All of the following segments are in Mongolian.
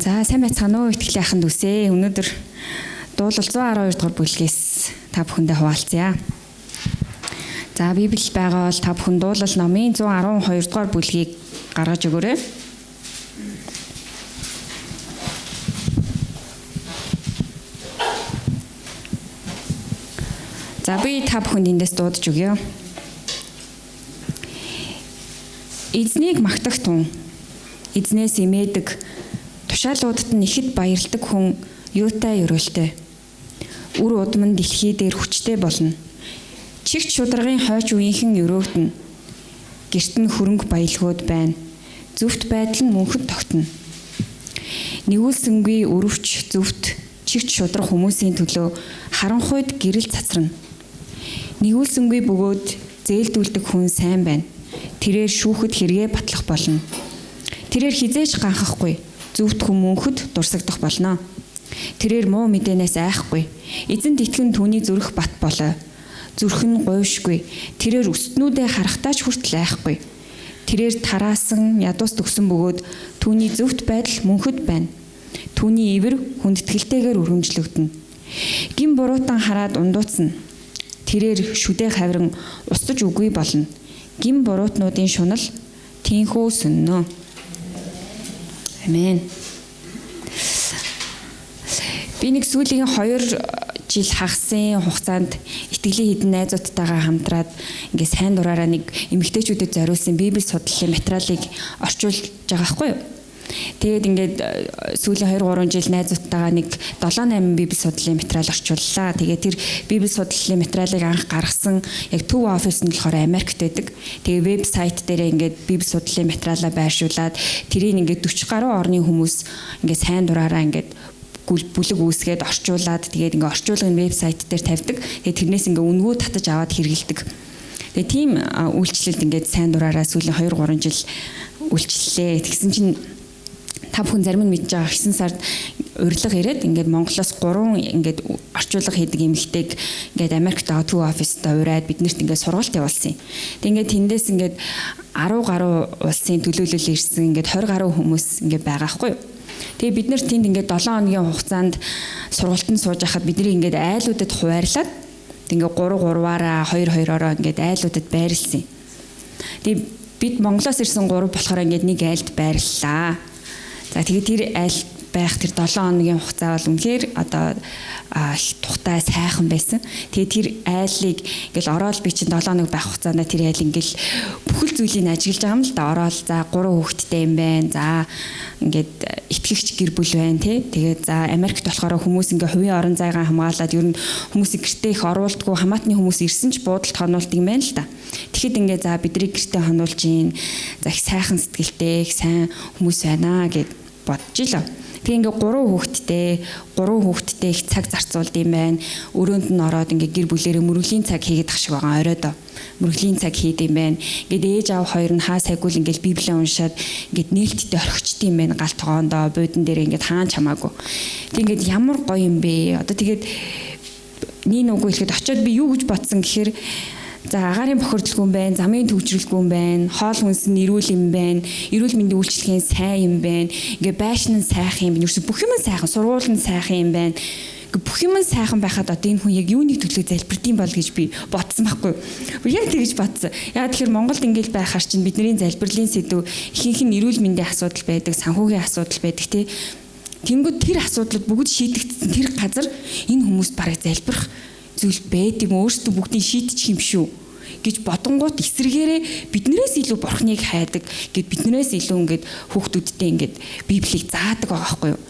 За сайн байцгаана уу итгэлийн аханд үсэ. Өнөөдөр дуулал 112 дугаар бүлгээс та бүхэндээ хуваалцъя. За Библи байгаа бол та бүхэн дуулал номын 112 дугаар бүлгийг гаргаж өгөөрэй. За би та бүхэнд эндээс дуудаж өгье. Эзнийг магтах тун, эзнээс имээдэг, тушаалуудад нь ихэд баярладаг хүн юутай өрөөлтэй. Үр удам нь дэлхий дээр хүчтэй болно. Чигт шударгын хойч үеийнхэн өрөөгдөн. Гэрт нь хөрөнгө баялгууд байна. Зөвхт байдал нь мөнхөд тогтно. Нэгүүлсэнгүй өрөвч зөвхт чигт шудрах хүмүүсийн төлөө харанхуйд гэрэл цацрана. Нэгүүлсэнгүй бөгөөд зээлдүүлдэг хүн сайн байна. Тэрээр шүүхэд хэрэгэ батлах болно. Тэрээр хизээж ганхахгүй, зөвхт хүн мөнхөд дурсагдах болно. Тэрээр муу мэдээнээс айхгүй. Эзэнд итгэн түүний зүрх бат болоо. Зүрх нь гуйшгүй. Тэрээр өстнүүдээ харахтаач хүртэл айхгүй. Тэрээр тараасан ядуус төгсөн бөгөөд түүний зөвхт байдал мөнхөд байна. Түүний ивэр хүндэтгэлтэйгээр өргөмжлөгдөнө. Гин буруутан хараад ундууцна. Тэрээр шүдээ хавран устж үгүй болно. Гин буруутнуудын шунал тийнхүү сөннө. Амен. Би нэг сүүлийн 2 жил хагасын хугацаанд итгэлийн хэдэн найзуудтайгаа хамтраад ингээ сайн дураараа нэг эмэгтэйчүүдэд зориулсан библи судлалын материалыг орчуулж байгаа байхгүй юу? Тэгээд ингээд сүүлийн 2-3 жил найзуудтайгаа нэг 7-8 библи судлалын материал орчууллаа. Тэгээд тэр библи судлалын материалыг анх гаргасан яг төв офис нь болохоор Америкт байдаг. Тэгээд вебсайт дээр ингээд библи судлалын материалаа байршуулад тэрийг ингээд 40 гаруй орны хүмүүс ингээд сайн дураараа ингээд бүлэг үүсгээд орчуулад тэгээд ингээ орчуулгын вебсайт дээр тавьдаг. Тэгээд тэрнээс ингээ үнгүү татаж аваад хэрэгэлдэг. Тэгээд тийм үйлчлэлд ингээ сайн дураараа сүүлийн 2-3 жил үйлчлэлээ. Тэгсэн чинь та бүхэн зарим нь мэдж байгаа 9 сард урилга ирээд ингээд Монголоос 3 ингээд орчуулга хийдэг эмэгтэйг ингээд Америкт төв оффист ураад биднэрт ингээд сургалт явуулсан юм. Тэг ингээд тэндээс ингээд 10 гаруй улсын төлөөлөл ирсэн ингээд 20 гаруй хүмүүс ингээд байгаа хгүй юу? Тэгээ бид нар тэнд ингээд 7 хоногийн хугацаанд сургалтанд сууж байхад бидний ингээд айлуудад хуваарлаад ингээд 3-3-аараа 2-2-ороо ингээд айлуудад байрлсан. Тэгээ бид Монголоос ирсэн 3 болохоор ингээд нэг айлд байрлалаа. За тэгээ тэр айл байх тэр 7 хоногийн хугацаа бол үнэхээр одоо их тухтай сайхан байсан. Тэгээ тэр айлыг ингээл ороод би чинь 7 хоног байх хугацаанд тэр айл ингээл бүхэл зүйлийг ажиглаж байгаа юм л да. Ороод за 3 хүүхэдтэй юм байна. За ингээд итгэгч гэр бүл байна тий. Тэгээд за Америкт болохоор хүмүүс ингээ хувийн орон зайгаа хамгаалаад ер нь хүмүүсийг гэртээ их оруулдаггүй хамаатны хүмүүс ирсэн ч буудалд хонуулдаг юм байна л да. Тэгэхэд ингээ за бидний гэртээ хонуулж гин. За их сайхан сэтгэлтэй, их сайн хүмүүс байна гэд бодож илаа. Тэгээ ингээ 3 хүүхэдтэй их цаг зарцуулд юм байна. Өрөөнд нь ороод ингээ гэр бүлэрээ мөрөглийн цаг хийгээд ах шиг байгаа оройдоо. Мөрөглийн цаг хийд юм байна. Ингээд ээж аав хоёр нь хаа сайгуул ингээ библийг уншаад ингээд нээлттэй орхичд юм байна. Гал тогоондоо буудан дээр ингээ хаан чамаагүй. Тэг ингээд ямар гоё юм бэ? Одоо тэгээд нин үгүй хэлэхэд очиод би юу гэж бодсон гэхээр за агаарын бохирдлгүй юм байна, замын төвчрөлгүй юм байна, хоол хүнс нь эрүүл юм байна, эрүүл мэндийн үйлчлэгийн сайн юм байна, ингээ байшин нь сайхан юм байна, ерөөс бүх юм сайхан, сургууль нь сайхан юм байна. Бүх юм сайхан байхад одоо энэ хүн яг юуныг төлөө залбирдсан бол гэж би бодсон байхгүй. Яг тэгэж бодсон. Яг тэгэхээр Монголд ингээл байхаар чинь бидний залбирлын сэдв ихэнх нь эрүүл мэндийн асуудал байдаг, санхүүгийн асуудал байдаг тий. Тэнгүүд тэр асуудлууд бүгд шийдэгдсэн тэр газар энэ хүмүүст бараг залбирах зүйл байд юм өөрсдөө бүгдийг шийдчих юм шүү гэж бодонгууд эсрэгээрээ биднээс илүү бурхныг хайдаг гэд биднээс илүү ингээд хүүхдүүдтэй ингээд библийг заадаг байгаа байхгүй юу.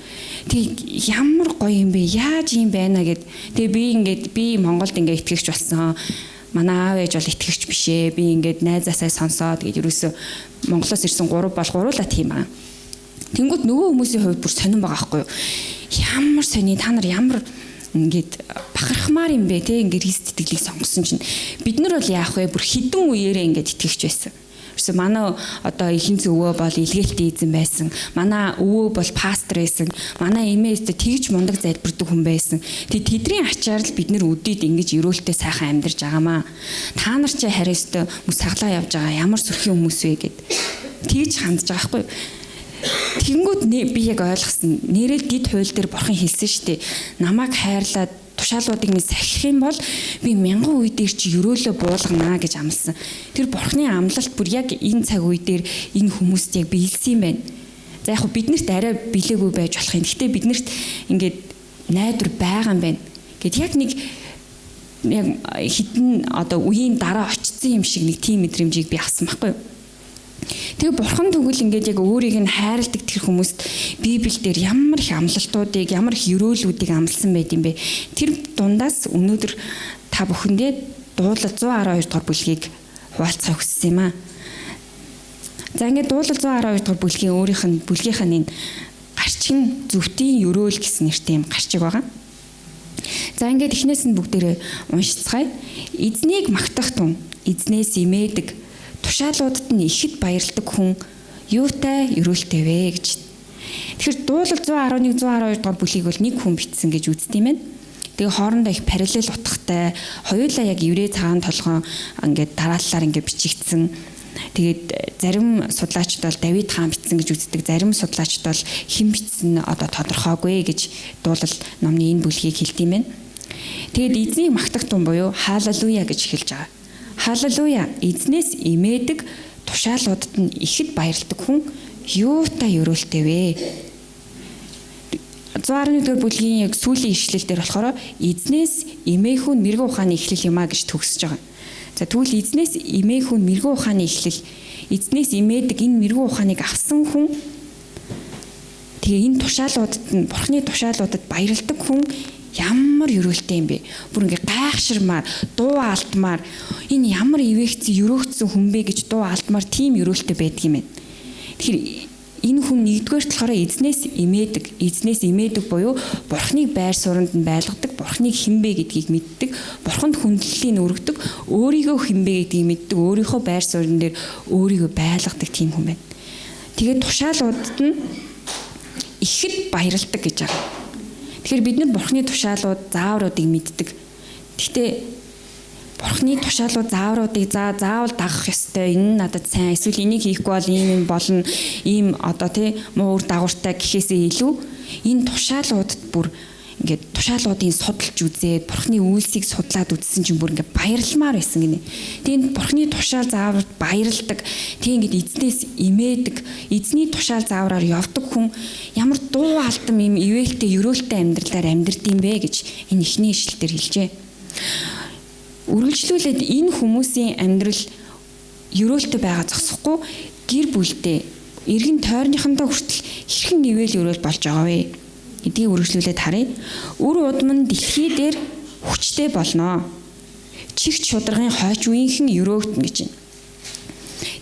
Тэг ямар гоё юм бэ? Яаж юм байна гэд. Тэгээ би Монголд ингээд итгэгч болсон. Манай аав ээж бол итгэгч биш ээ. Би ингээд найзаасаа сонсоод гэд ерөөсө Монголоос ирсэн 3 бол гуруула тийм аа. Тэнгүүд нөгөө хүмүүсийн хувьд бүр сонирн байгаа байхгүй юу. Ямар сони та нар ямар ингээд бахархмаар юм бэ те ингээд Христ итгэлийг сонгосон чинь бид нар бол яах вэ бүр хідэн үеэрээ ингээд итгэгч байсан. Тэрс манай одоо ихэнх өвөө бол илгээлтийн эзэн байсан. Манай өвөө бол пастор байсан. Манай эмээстэй тэгж мундаг залбирдаг хүн байсан. Тэдний ачаар л бид нар өдөрт ингэж өрөөлтөө сайхан амьдарч байгаамаа. Та нар ч харин өстө мөс саглаа явж байгаа ямар сөрхий хүмүүс вэ гэд тэгж хандж байгаа байхгүй. Тэнгүүд би яг ойлгосон. Нэрэл дид хууль дээр бурхан хэлсэн шүү дээ. Намайг хайрлаад тушаалуудыг минь сахих юм бол би мянган үе дээр чи өрөөлөө буулгана гэж амласан. Тэр бурханы амлалт бүр яг энэ цаг үе дээр энэ хүмүүст яг биелсэн юм байна. За яг биднэрт арай билээгүй байж болох юм. Гэхдээ биднэрт ингээд найдвар байгаа юм байна. Гэт яг нэг яг хитэн одоо үеийн дараа очсон юм шиг нэг тийм мэдрэмжийг би авсан байхгүй юу? Тэгээ бурхан тэгвэл ингээд яг өөрийг нь хайрладаг тэр хүмүүст Библиэлд ямар их амлалтуудыг, ямар их өрөөлүүдийг амласан байд юм бэ? Тэр дундаас өнөөдөр та бүхэндээ дуулал 112 дугаар бүлгийг хуваалцахыг хүссэн юм аа. За ингээд дуулал 112 дугаар бүлгийн өөрийнх нь бүлгийнх нь энэ гарчин зөвхтийн өрөөл гэсэн нэртэй юм гарчиг байгаа. За ингээд эхнээс нь бүгдээрээ уншицгаая. Эзнийг магтах тун, эзнээс имээдэг, тушаалуудад нь ихэд баярладаг хүн юутай өрөөлтэй вэ гэж. Тэгэхээр дуулал 111 112 дугаар бүлийг бол нэг хүн бичсэн гэж үздэг юм байна. Тэгээ хоорондоо их параллел утгатай, хоёулаа яг еврей цагаан толгоон ингээд дараалалаар ингээд бичигдсэн. Тэгээд зарим судлаачид бол Давид хаан бичсэн гэж үздэг, зарим судлаачид бол хэн бичсэн одоо тодорхойгүй гэж дуулал номны энэ бүлгийг хэлдэг юм байна. Тэгээд эзнийг магтах тун буюу хаалелуя гэж эхэлж байгаа. Халелуя, эзнээс имээдэг, тушаалуудад нь ихэд баярладаг хүн юутай өрөөлтэй вэ? 111-р бүлгийн яг сүүлийн ишлэл дээр болохоор эзнээс имээх хүн мэрэгэн ухааны эхлэл юмаа гэж төгсөж байгаа. За тэгвэл эзнээс имээх хүн мэрэгэн ухааны эхлэл, эзнээс имээдэг энэ мэрэгэн ухааныг авсан хүн тэгээ энэ тушаалуудад нь бурхны тушаалуудад баярладаг хүн ямар өрөөлтэй юм бэ? Бүр ингээ гайхширмаар, дуу алдмаар энэ ямар ивэхцэн өрөөгцсөн хүн бэ гэж дуу алдмаар тийм өрөөлтэй байдаг юм байна. Тэгэхээр энэ хүн нэгдүгээр болохоор эзнээс имээдэг буюу бурхныг байр суурьнд нь байлгадаг, бурхныг хэн бэ гэдгийг мэддэг, бурханд хүндлэлийг өргөдөг, өөрийгөө хэн бэ гэдгийг мэддэг, өөрийнхөө байр суурин дээр өөрийгөө байлгадаг тийм хүн байна. Тэгээд тушаалуудад нь ихэд баярладаг гэж байгаа. Тэгэхээр бид нар бурхны тушаалууд, заавруудыг мэддэг. Гэхдээ бурхны тушаалууд, заавруудыг заавал дагах ёстой. Энэ надад сайн, эсвэл энийг хийхгүй бол ийм болно, ийм одоо муу үр дагавартай гэхээсээ илүү энэ тушаалуудад бүр ингээд тушаалуудыг судалж үзээд бурхны үйлсийг судлаад үзсэн чинь бүр ингээд баярламаар байсан гинэ. Тэгээд бурхны тушаал зааврууд баярладаг. Тийм ингээд эзнээс имээдэг, эзний тушаал заавраар явдаг хүн ямар дуу алтан юм ивэлтэй, өрөөлтэй амьдралаар амьдрдсан бэ гэж энэ ихний ишлэлээр хэлжээ. Үргэлжлүүлээд энэ хүмүүсийн амьдрал өрөөлтэй байгаа зогсохгүй гэр бүлдээ эргэн тойрныхондоо хүртэл хэрхэн ивэл өрөөл болж байгаа вэ? Эдийг үргэлжлүүлээд харъя. Үр удам нь дэлхий дээр хүчтэй болно. Чигт шударгын хойч үеийнхэн өрөөгдөн гэж байна.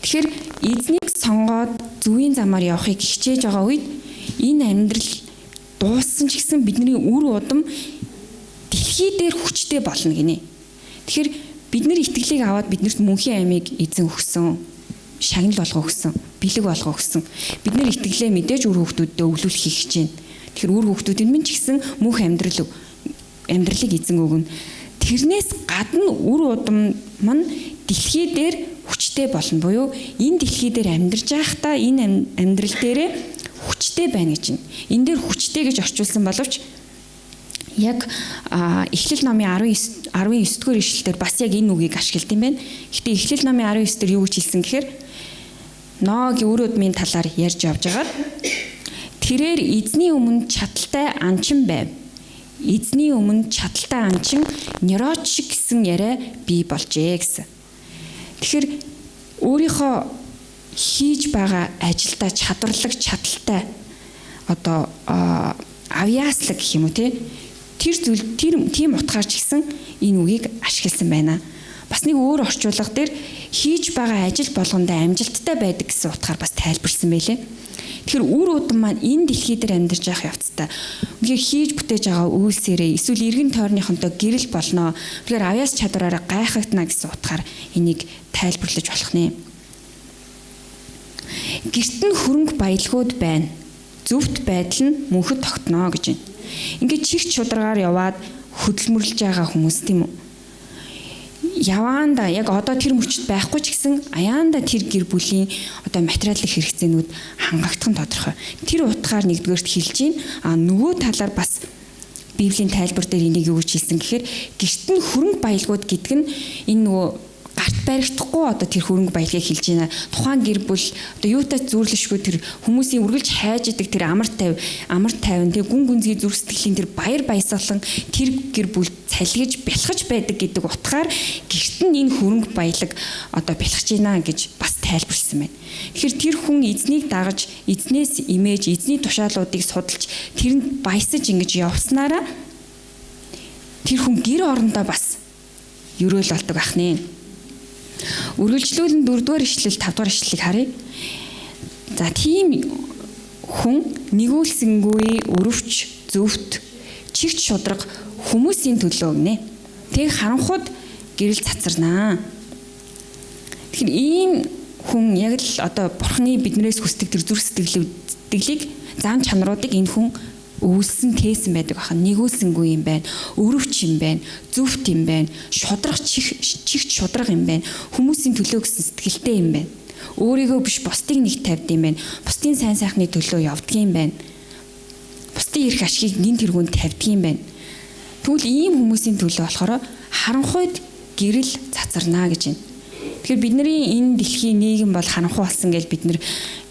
Тэгэхээр эзнийг сонгоод зүвийн замаар явахыг хичээж байгаа үед энэ амьдрал дууссан ч гэсэн бидний үр удам дэлхий дээр хүчтэй болно гинэ. Тэгэхээр бид нар итгэлийг аваад биднэрт мөнхийн аймыг эзэн өгсөн, шагнал болго өгсөн, бэлэг болго өгсөн. Бид нар итгэлээ мэдээж үр хүүхдүүдэд өвлүүлэхийг хичээнэ. Тэгэхээр үр хүүхдүүдийн минь ч гэсэн мөнх амьдралыг эзэн өгнө. Тэрнээс гадна үр удам маань дэлхий дээр хүчтэй болно буюу энэ дэлхий дээр амьдарч байхдаа энэ амьдрал дээрээ хүчтэй байна гэж байна. Энэ дээр хүчтэй гэж орчуулсан боловч яг Эхлэл номын 19-р ишлэлээр бас яг энэ үгийг ашигладаг юм байна. Гэтэ Эхлэл номын 19 дээр юу гэж хэлсэн гэхээр Ноагийн үр удмын талаар ярьж явж байгаа. Тэрээр эзний өмнө чадaltaй анчин байв. Эзний өмнө чадaltaй анчин нёроч шиг гэсэн яриа бий болжээ гэсэн. Тэгэхээр өөрийнхөө хийж байгаа ажилдаа чадaltaй одоо авьяаслаг гэх юм уу тэр зүйл тийм утгаар ч гэсэн энэ үгийг ашигласан байна. Бас нэг өөр орчуулга дээр хийж байгаа ажил болгондоо амжилттай байдаг гэсэн утгаар бас тайлбарсан байлээ. Тэгэхээр үр удам маань энэ дэлхий дээр амьдарч явах явцдаа үгүй хийж бүтээж байгаа үйлсээрээ эсвэл эргэн тойрныхонтой гэрэл болноо. Тэгэхээр авьяас чадвараараа гайхагдана гэсэн утгаар энийг тайлбарлаж болох нэ. Гэрт нь хөрөнгө баялагууд байна. Зөвхт байдал нь мөнхөд тогтноо гэж байна. Ингээд чигт шударгаар яваад хөдөлмөрлж байгаа хүмүүс тийм үү? яваанда яг одоо тэр мөчд байхгүй ч гэсэн аяанда тэр гэр бүлийн одоо материалын хэрэгцээнүүд хангагдах нь тодорхой. Тэр утгаар нэгдүгээрт хэлж гин нөгөө талаар бас Библийн тайлбар дээр энийг юу гэж хэлсэн гэхээр гэрт нь хөрөнгө баялгууд гэдэг нь энэ нөгөө гарт баригдахгүй одоо тэр хөрөнгө баялгыг хэлж байна. Тухайн гэр бүл одоо юутай зүйрлэшгүй тэр хүмүүсийн үргэлж хайж идэг тэр амар тайван тэг гүн гүнзгий зүрх сэтгэлийн тэр баяр баясгалан тэр гэр бүл цалгиж бэлхэж байдаг гэдэг утгаар гэрт нь энэ хөрөнгө баялаг одоо бэлхэж байна гэж бас тайлбарлсан байна. Тэгэхээр тэр хүн эзнийг дагаж эзнээс имэж эзний тушаалуудыг судалж тэрэнд баясаж ингэж явснараа тэр хүн гэр орондоо бас ерөөл болдог ахны. Үргэлжлүүлэн 4-р ишлэл 5-р ишлэлийг харъя. За тийм хүн нэгүүлсэнгүй өрөвч зөвхт чигт шудраг хүмүүсийн төлөө гинэ. Тэг харанхууд гэрэл цацарнаа. Тэгэхээр ийм хүн яг л одоо бурхны биднээс хүсдэг тэр зүрх сэтгэлийг зам чанаруудыг энэ хүн өвлсөн тээсэн байдаг ахан. Нэгүүлсэнгүй юм байна. Өрөвч юм байна. Зөвхт юм байна. Шудрах чигт шудраг юм байна. Хүмүүсийн төлөө гэсэн сэтгэлтэй юм байна. Өөрийгөө биш бусдыг нэг тавьд юм байна. Бусдын сайн сайхны төлөө явдаг юм байна. Бусдын эрх ашгийг гин тэргүүнд тавьдаг юм байна. Тэгвэл ийм хүмүүсийн төлөө болохоор харанхуйд гэрэл цацарнаа гэж байна. Тэгэхээр бидний энэ дэлхийн нийгэм бол харанхуй болсон гэж бид нар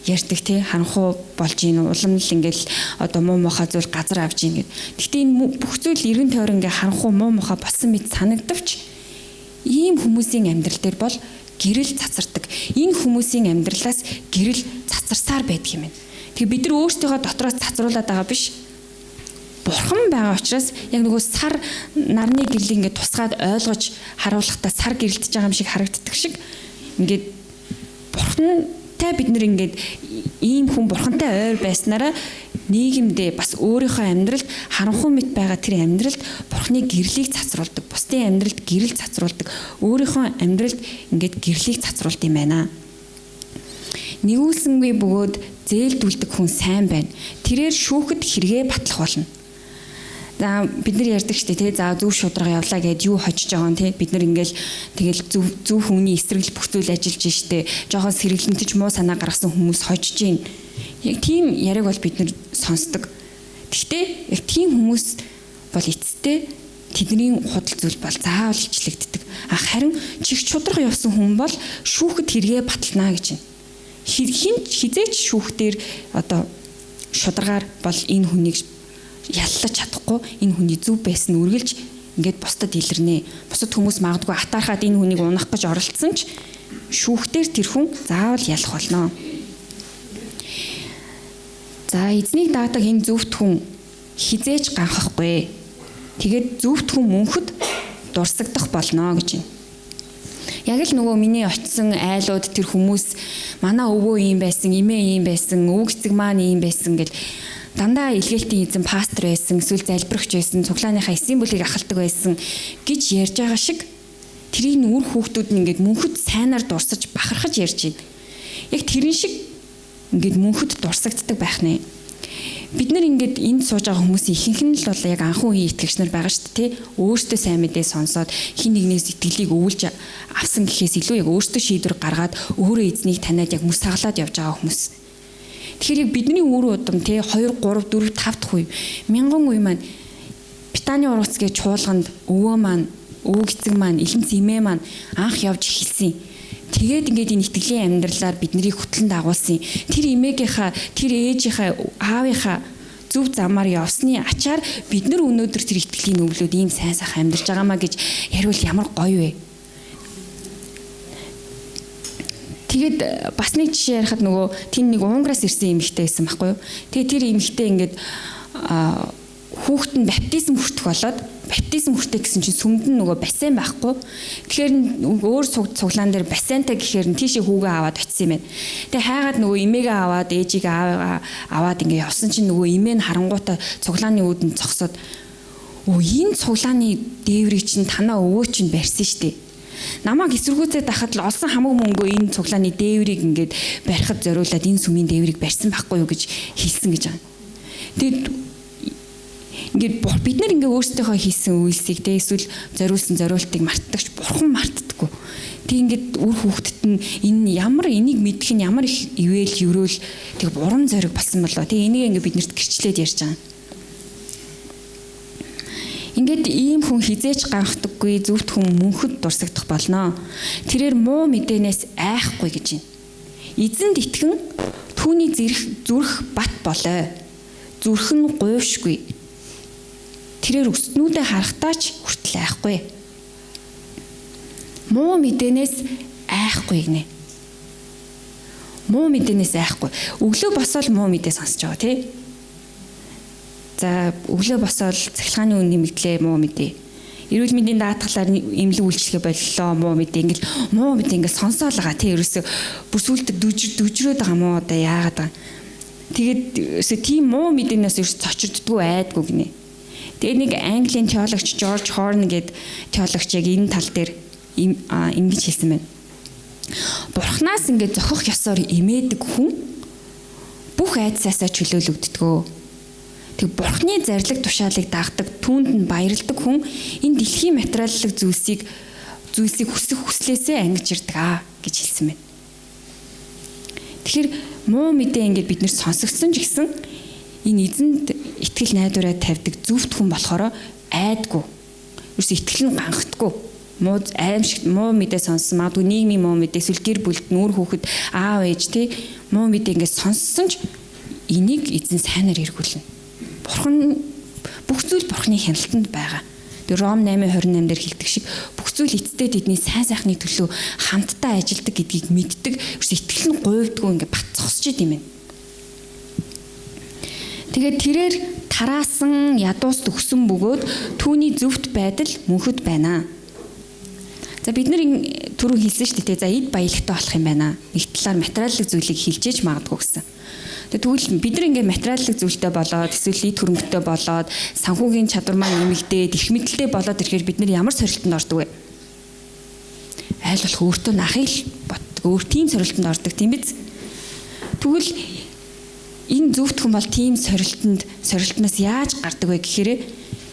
ярьдаг тий харанхуй болж ийн улам л ингээл одоо муу мухай зүйл газар авж ийн гэд. Гэхдээ энэ бүх зүйл эргэн тойрон ингээ харанхуй муу мухай болсон мэт санагдавч ийм хүмүүсийн амьдрал дээр бол гэрэл цацардаг. Энэ хүмүүсийн амьдралаас гэрэл цацарсаар байдаг юм байна. Тэгээ бид нар өөрсдийнхөө дотроос цацруулаад байгаа биш. Бурхан байгаа учраас яг нөгөө сар нарны гэрлийг ингээ тусгаад ойлгож харуулахдаа сар гэрэлтэж байгаа юм шиг харагддаг шиг ингээд бурхантай бид нар ингээд ийм хүн бурхантай ойр байснараа нийгэмдээ бас өөрийнхөө амьдралд харанхуй мэт байгаа тэр амьдралд бурхны гэрлийг цацруулдаг, бусдын амьдралд гэрэл цацруулдаг, өөрийнхөө амьдралд ингээд гэрлийг цацруулдаг юм байна. Нэгүүлсэнгүй бөгөөд зээлдүүлдэг хүн сайн байна. Тэрээр шүүхэд хэрэгээ батлах болно. За бид нар ярьдаг штэ тий за зөв шудрага явлаа гэд юу хожиж байгаа юм тий бид нар ингээл тэгэл зөв хүний эсрэгэл бүх зүйл ажиллаж штэ жоохон сэргэлэнтэж муу санаа гаргасан хүмүүс хожиж гин яг тийм яриаг бол бид нар сонсдог. Гэхдээ яг тийм хүмүүс бол эцэстээ тэдний худал зүйл бол заавал ичлэгддэг. Харин чигт шудрага явсан хүн бол шүүхэд хэрэгээ батална гэж байна. Хизээч шүүхтэр одоо шударгаар бол энэ хүнийг яллаж чадахгүй энэ хүний зөв байсан үргэлж ингээд бусдад илэрнэ. Бусад хүмүүс магадгүй атаархаад энэ хүнийг унах гэж оролцсон ч шүүхтэр тэр хүн заавал ялах болно. За эзнийг даадаг энэ зөвхт хүн хизээж ганхахгүй. Тэгээд зөвхт хүн мөнхөд дурсагдах болно гэж байна. Яг л нөгөө миний очисон айлууд тэр хүмүүс манай өвөө ийм байсан, эмээ ийм байсан, өвөг эцэг маань ийм байсан гэл дандаа илгээлтийн эзэн пастор байсан, эсвэл залбирагч байсан, цуглааныхаа эсийн бүлийг ахалдаг байсан гэж ярьж байгаа шиг тэрийг үр хүүхдүүд нь ингээд мөнхөд сайнаар дурсаж бахархаж ярьж байна. Яг тэрэн шиг ингээд мөнхөд дурсагддаг байх нэ. Бид нар ингээд энд сууж байгаа хүмүүсийн ихэнх нь л бол яг анхан үеийн итгэгч нар байгаа шүү дээ. Өөртөө сайн мэдээ сонсоод хин нэгнээс итгэлийг өвлж авсан гэхээс илүү яг өөртөө шийдвэр гаргаад өөрөө эзнийг таниад яг мөс саглаад явж байгаа хүмүүс. Тэгэхээр яг бидний үр удам те 2 3 4 5 дахь үе мянган үе маань Питаны ургац гэж чуулганд өвөө маань өвөг эцэг маань элемц эмээ маань анх явж эхэлсэн. Тэгээд ингээд энэ итгэлийн амьдралаар биднийг хөтлөн дагуулсан. Тэр эмээгийнхаа тэр ээжийнхаа аавынхаа зөв замаар явсны ачаар бид нар өнөөдөр тэр итгэлийн өвлөд ийм сайн сайхан амьдарч байгаамаа гэж яриул ямар гоё вэ. Тэгээд бас нэг жишээ ярихад нөгөө тийм нэг Унграас ирсэн эмэгтэй байсан байхгүй юу. Тэгээд тэр эмэгтэй ингээд хүүхэд нь баптизм хүртэх болоод баптизм хүртэх гэсэн чинь сүмд нь нөгөө бассейн байхгүй. Тэгэхээр өөр цуглаан дээр бассейнтай гэхээр нь тийшээ хүүгээ аваад очисон юм байна. Тэгээ хайгаад нөгөө эмээгээ аваад ээжийг аваад ингээд явсан чинь нөгөө эмээ нь харангуйтаа цуглааны үүдэн зогсоод энэ цуглааны дээврийг чинь танаа өвөө чинь барьсан штеп. Намайг эсэргүүцээд байхад л олсон хамаг мөнгөө энэ цуглааны дээврийг ингээд барихад зориулаад энэ сүмийн дээврийг барьсан байхгүй юу гэж хэлсэн гэж байгаа. Тэгээд ингээд бид нар ингээ өөрсдийнхөө хийсэн үйлсийг те эсвэл зориулсан зориултыг мартдагч бурхан мартдаг Тэг ингээд үр хүүхдэд нь энэ ямар энийг мэдэх нь ямар их ивэл еврөөл тэг бурам зориг болсон болоо. Тэг энийг ингээд биднэрт гэрчлээд ярьж байгаа. Ингээд ийм хүн хизээч ганхдаггүй зөвхт хүн мөнхөд дурсагдах болно. Тэрээр муу мэдээнээс айхгүй гэж байна. Эзэнд итгэн түүний зүрх бат болоо. Зүрх нь гуйвшгүй. Тэрээр өснүүдээ харахтаач хүртэл айхгүй. Муу мэдээнээс айхгүй гинэ. Муу мэдээнээс айхгүй. Өглөө босоод муу мэдээ сонсож байгаа тий. За өглөө босоод цахилгааны үн нэмэгдлээ муу мэдээ. Эрүүл мэндийн даатгалаар эмнэлэг үйлчлэгээ боллоо муу мэдээ. Ингээл муу мэдээ ингээл сонсоол байгаа тий. Ерөөсө бүр сүултэг дүжрөөд байгаа мó одоо яагаад байгаа. Тэгээд тийм муу мэдээнээс ерөөс цочирддгүй айдгүй гинэ. Тэгээд нэг Английн теологч Жорж Хорн гэдэг теологч яг энэ тал дээр ингэж хэлсэн байна. Бурханаас ингээд зохих ёсоор имээдэг хүн бүх айдсаасаа чөлөөлөгддгөө. Тэг Бурханы зарлиг тушаалыг дагдаг, түүнд нь баярладаг хүн энэ дэлхийн материаллык зүйлсийг хүсэх хүслээсээ ангиж ирдэг гэж хэлсэн байна. Тэгэхээр муу мэдээ ингээд бид нэр сонсогдсон ч гэсэн энэ эзэнд итгэл найдвараа тавьдаг зөвхт хүн болохоор айдгүй. Ерөөс итгэл нь ганхдаггүй. Муу аимшиг муу мэдээ сонссон магадгүй нийгмийн муу мэдээ эсвэл гэр бүлд нүүр хүүхэд аав ээж тий муу мэдээ ингээд сонссон ч энийг эзэн сайнаар эргүүлнэ. Бурхан бүх зүйл Бурханы хяналтанд байгаа. Тэр Ром 8:28 дээр хэлдэг шиг бүх зүйл эцтэй тэдний сайн сайхны төлөө хамтдаа ажилдаг гэдгийг мэддэг. Ерөөс итгэл нь гуйвдгүй ингээд бат зогсож идэм юм. Тэгээд тэрээр тараасан ядуус төгсөн бөгөөд түүний зөвхт байдал мөнхөд байна. За бид нар түрүү хэлсэн шүү дээ. За эд баялагтай болох юм байна. Нэг талаар материаллык зүйлийг хилжээж магадгүй гэсэн. Тэгвэл бид нар ингээд материаллык зүйлтэй болоод эсвэл эд хөрөнгөтэй болоод санхүүгийн чадвар маань нэмэгдээд их мэдлэлтэй болоод ирэхээр бид нар ямар сорилтонд ордог вэ? Айл болох өөртөө нахыг боддог. Өөр тийм сорилтонд ордог тийм биз? Тэгвэл энэ зөвхт хүн бол тийм сорилтноос яаж гардаг вэ гэхээр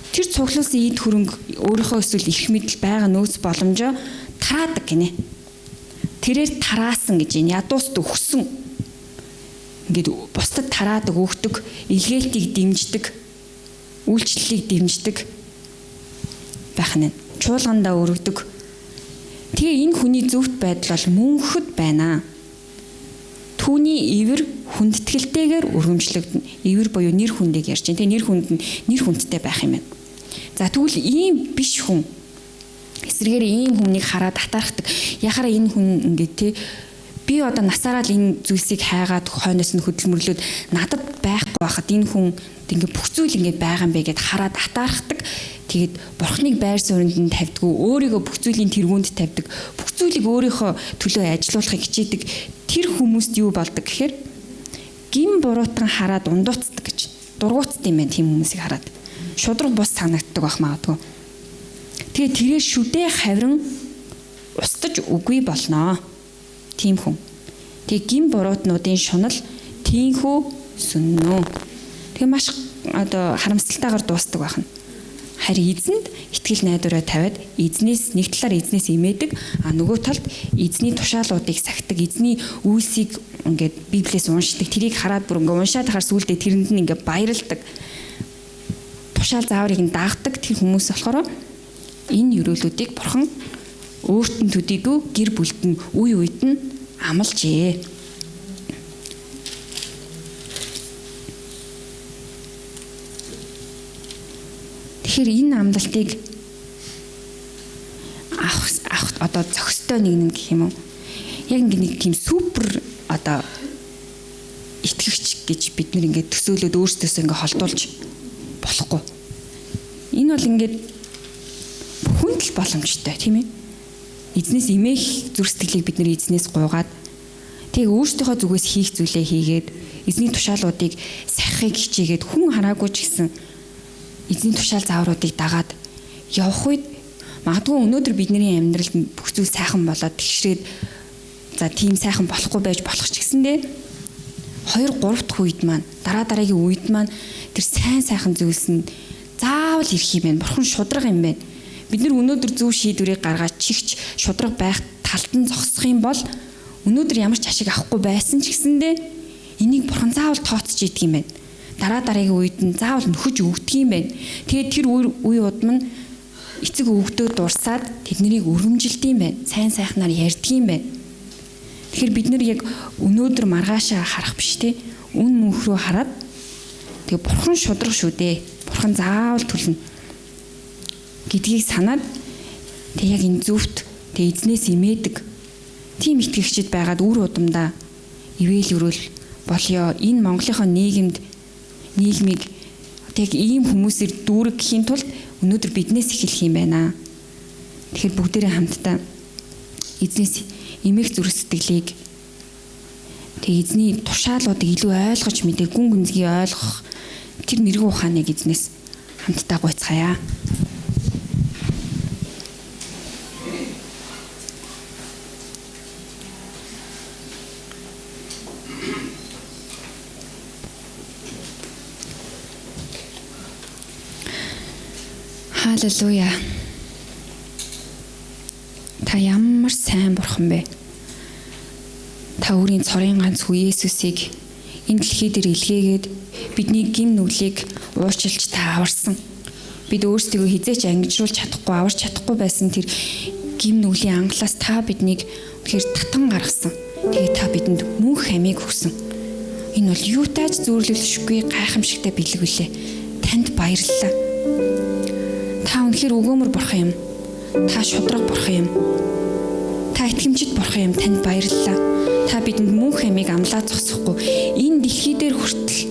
тэр цуглуулсан эд хөрөнгө өөрийнхөө эсвэл их мэдл байгаа нөөц боломжоо тараадаг гинэ. Тэрээр тараасан гэж энэ ядуус төгсөн ингээд бусдад тараадаг, өгдөг, илгээлтийг дэмждэг, үйлчлэлийг дэмждэг байх нь. Чуулгандаа өргөдөг. Тэгээ энэ хүний зөвхт байдал бол мөнхөд байна. Түүний ивэр хүндэтгэлтэйгээр өргөмжлөгдөн. Ивэр буюу нэр хүндийг ярьж байна. Тэгээ нэр хүнд нь нэр хүндтэй байх юм байна. За тэгвэл ийм биш хүн эсрэгээр ийм хүнийг хараад татаархдаг. Яхаараа энэ хүн ингээд тий би одоо насаараа л энэ зүйлсийг хайгаад хойноос нь хөдөлмөрлөөд надад байхгүй байхад энэ хүн ингээд бүх зүйл ингээд байгаа юм бэ гэд хараад атаархдаг. Тэгээд Бурхныг байр суурьнд нь тавьдгүй, өөрийгөө бүх зүйлийн тэргүүнд тавьдаг, бүх зүйлийг өөрийнхөө төлөө ажилуулахыг хичээдэг. Тэр хүмүүст юу болдог гэхээр гин буруутан хараад ундууцдаг гэж. Дургуутд юм байна тийм хүмүүсийг хараад. Шудраг бус санагддаг байх магадгүй. Тэгээд тэрээр шүдээ хаврын устж үгүй болноо. Тийм хүн. Тэг гин буруутнуудын шунал тийхүү сүннөө. Тэг маш одоо харамсалтайгаар дуустдаг байна. Харин эзэнд итгэл найдвараа тавиад эзнээс нэг талаар эзнээс имээдэг, нөгөө талд эзний тушаалуудыг сахидаг, эзний үйлсийг ингээд Библиэс уншдаг, тэрийг хараад бүр ингээд уншаад хахаар сүулдэ тэрэнд нь ингээд баярлдаг. Тушаал зааврыг нь дагдаг тэр хүмүүс болохоор энэ өрөөлүүдийг Бурхан өөрт нь төдийгүй гэр бүлд нь үе үед нь амлажээ. Тэгэхээр энэ амлалтыг авах одоо зохистой нэг гэх юм уу? Яг нэг тийм супер одоо итгэгч гэж бид нэр ингээд төсөөлөд өөрсдөөсөө ингээд холдуулж болохгүй. Энэ бол ингээд бүхэнд л боломжтой тийм ээ. Эзнээс имэх зүрх сэтгэлийг бид нэр эзнээс гуйгаад тэг өөрсдийнхөө зүгээс хийх зүйлээ хийгээд эзний тушаалуудыг сахихыг хичээгээд хүн хараагүй ч гэсэн эзний тушаал заавруудыг дагаад явах үед магадгүй өнөөдөр бидний амьдралд бүх зүйл сайхан болоод тэгшрээд за тийм сайхан болохгүй байж болох ч гэсэндээ 2 3 дахь үед маань дараагийн үед маань тэр сайхан зүйлс нь заавал ирэх юм байна. Бурхан шудраг юм байна. Бид нар өнөөдөр зөв шийдвэрийг гаргаад чигч шудраг байх талд нь зогсох юм бол өнөөдөр ямар ч ашиг авахгүй байсан ч гэсэндээ энийг бурхан заавал тооцож идэг юм байна. Дараагийн үед нь заавал нөхөж өгдөг юм байна. Тэгээд тэр үе удам нь эцэг өвгдөө дурсаад тэднийг өргөмжилд юм байна. Сайн сайхнаар ярьдаг юм байна. Тэгэхээр бид нар яг өнөөдөр маргаашаа харах биш те. Үн мөнх рүү хараад тэгээ бурхан шудрах шүү дээ. Бурхан заавал төлнө гэдгийг санаад тэг яг энэ зөвхт тэг эзнээс имээдэг тийм итгэгчид байгаад үр удамдаа ивэл өрөөл болёо. Энэ Монголынхоо нийгмийг тэг ийм хүмүүсээр дүүрэг гэхийн тулд өнөөдөр биднээс эхэлэх юм байна. Тэгэхээр бүгдээрээ хамтдаа эзнээс эмээх зүрх сэтгэлийг тэг эзний тушаалуудыг илүү ойлгож мэдээ гүн гүнзгий ойлгох тэр мэрэгүү ухааныг эзнээс хамтдаа гуйцгаая. Халелуя. Та ямар сайн бурхан бэ? Та өөрийн цорын ганц хүү Есүсийг энэ дэлхий дээр илгээгээд бидний гим нүглийг уучлж та аварсан. Бид өөрсдөө хизээч ангижруулж чадахгүй, аварч чадахгүй байсан тэр гим нүглийн ангалаас та биднийг үнэхээр татан гаргасан. Тэгээ та бидэнд мөнх амийг өгсөн. Энэ бол юутайч зөөрлөлшгүй гайхамшигтай бэлэг үлээ. Танд баярлалаа. Та үнэхээр өгөөмөр бурхан юм. Та шудраг бурхан юм. Та итгэмжит бурхан юм. Танд баярлалаа. Та бидэнд мөнх амийг амлаа зогсохгүй энэ дэлхий дээр хүртэл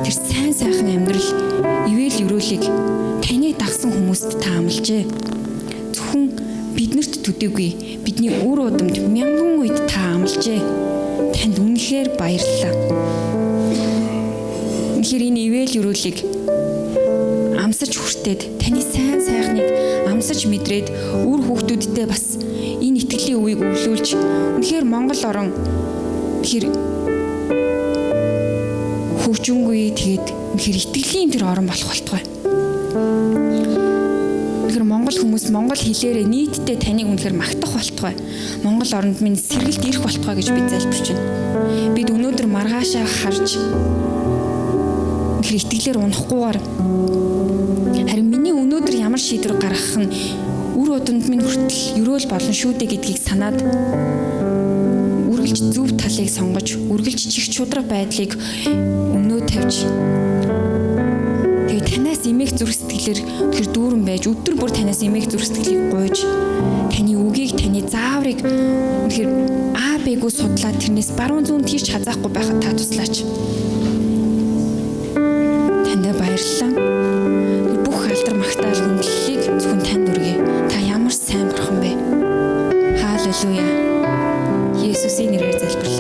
тэр сайн сайхан амьдрал ивэл өрөөлийг таныг дагсан хүмүүст та амлажээ. Зөвхөн биднэрт төдийгүй бидний үр удамд мянган үед та амлажээ. Танд үнэхээр баярлалаа. Үнэхээр энэ ивэл өрөөлийг амсаж хүртээд таны сайн сайхныг амсаж мэдрээд үр хүүхдүүдтэй бас энэ итгэлийн үеийг өвлүүлж үнэхээр Монгол орон тэр хөгжингүй тэгээд үнэхээр итгэлийн тэр орон болох болтугай. Тэгэхээр Монгол хүмүүс монгол хэлээрээ нийтдээ таныг үнэхээр магтах болтугай. Монгол оронд минь сэргэлт ирэх болтугай гэж би залбирч байна. Бид өнөөдөр маргаашаа харж үнэхээр итгэлээр унахгүйгээр харин миний өнөөдөр ямар шийдвэр гаргах нь үр удамд минь хүртэл өрөөл болно шүү дээ гэдгийг санаад үргэлж зөв талыг сонгож, үргэлж чих чудраг байдлыг өмнөө тавьж тэгээ танаас эмээх зүрх сэтгэлээр тэр дүүрэн байж өдөр бүр танаас эмээх зүрх сэтгэлийг гуйж таны үгийг, таны зааврыг үнэхээр аа бэгүү судлаад тэрнээс баруун зүүн тийш хазаахгүй байхад та туслаач. Танд баярлалаа. Бүх алдар магтаал хүндлэлийг зөвхөн танд өргөе. Та ямар сайн бурхан бэ? Халелуя. Есүсийн нэрээр залбирлаа.